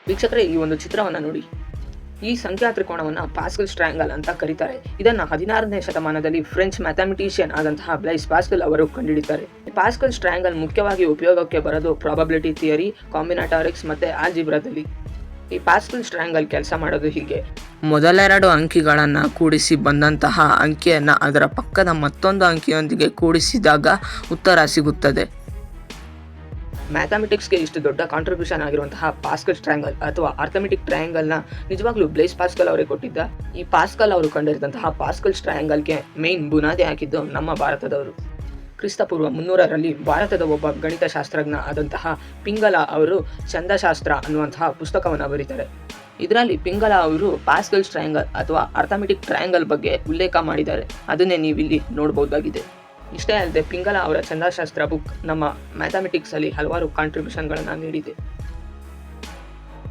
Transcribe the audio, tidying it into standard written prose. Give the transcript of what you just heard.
ವೀಕ್ಷಕರೇ, ಈ ಒಂದು ಚಿತ್ರವನ್ನು ನೋಡಿ. ಈ ಸಂಖ್ಯಾ ತ್ರಿಕೋಣವನ್ನು ಪಾಸ್ಕಲ್ಸ್ ಟ್ರಯಾಂಗಲ್ ಅಂತ ಕರೀತಾರೆ. ಇದನ್ನು 16ನೇ ಶತಮಾನದಲ್ಲಿ ಫ್ರೆಂಚ್ ಮ್ಯಾಥಮೆಟಿಷಿಯನ್ ಆದಂತಹ ಬ್ಲೈಸ್ ಪಾಸ್ಕಲ್ ಅವರು ಕಂಡುಹಿಡಿತಾರೆ. ಪಾಸ್ಕಲ್ಸ್ ಟ್ರಯಾಂಗಲ್ ಮುಖ್ಯವಾಗಿ ಉಪಯೋಗಕ್ಕೆ ಬರೋದು ಪ್ರಾಬಬಿಲಿಟಿ ಥಿಯರಿ, ಕಾಂಬಿನಾಟಾರಿಕ್ಸ್ ಮತ್ತು ಆಲ್ಜಿಬ್ರಾದಲ್ಲಿ. ಈ ಪಾಸ್ಕಲ್ಸ್ ಟ್ರಯಾಂಗಲ್ ಕೆಲಸ ಮಾಡೋದು ಹೀಗೆ: ಮೊದಲೆರಡು ಅಂಕಿಗಳನ್ನು ಕೂಡಿಸಿ ಬಂದಂತಹ ಅಂಕಿಯನ್ನು ಅದರ ಪಕ್ಕದ ಮತ್ತೊಂದು ಅಂಕಿಯೊಂದಿಗೆ ಕೂಡಿಸಿದಾಗ ಉತ್ತರ ಸಿಗುತ್ತದೆ. ಮ್ಯಾಥಮೆಟಿಕ್ಸ್ಗೆ ಇಷ್ಟು ದೊಡ್ಡ ಕಾಂಟ್ರಿಬ್ಯೂಷನ್ ಆಗಿರುವಂತಹ ಪಾಸ್ಕಲ್ಸ್ ಟ್ರಯಾಂಗಲ್ ಅಥವಾ ಅರ್ಥಮೆಟಿಕ್ ಟ್ರಯಾಂಗಲ್ನ ನಿಜವಾಗ್ಲೂ ಬ್ಲೈಸ್ ಪಾಸ್ಕಲ್ ಅವರೇ ಕೊಟ್ಟಿದ್ದ. ಈ ಪಾಸ್ಕಲ್ ಅವರು ಕಂಡಿರಿದಂತಹ ಪಾಸ್ಕಲ್ಸ್ ಟ್ರಯಾಂಗಲ್ಗೆ ಮೇನ್ ಬುನಾದಿ ಹಾಕಿದ್ದು ನಮ್ಮ ಭಾರತದವರು. ಕ್ರಿಸ್ತಪೂರ್ವ 300ರಲ್ಲಿ ಭಾರತದ ಒಬ್ಬ ಗಣಿತಶಾಸ್ತ್ರಜ್ಞ ಆದಂತಹ ಪಿಂಗಲ ಅವರು ಛಂದಶಾಸ್ತ್ರ ಅನ್ನುವಂತಹ ಪುಸ್ತಕವನ್ನು ಬರೀತಾರೆ. ಇದರಲ್ಲಿ ಪಿಂಗಲ ಅವರು ಪಾಸ್ಕಲ್ಸ್ ಟ್ರಯಾಂಗಲ್ ಅಥವಾ ಅರ್ಥಮೆಟಿಕ್ ಟ್ರಯಾಂಗಲ್ ಬಗ್ಗೆ ಉಲ್ಲೇಖ ಮಾಡಿದ್ದಾರೆ. ಅದನ್ನೇ ನೀವಿಲ್ಲಿ ನೋಡಬಹುದಾಗಿದೆ. ಇಷ್ಟೇ ಅಲ್ಲದೆ ಪಿಂಗಲ ಅವರ ಛಂದಶಾಸ್ತ್ರ ಬುಕ್ ನಮ್ಮ ಮ್ಯಾಥಮೆಟಿಕ್ಸಲ್ಲಿ ಹಲವಾರು ಕಾಂಟ್ರಿಬ್ಯೂಷನ್ಗಳನ್ನು ನೀಡಿದೆ.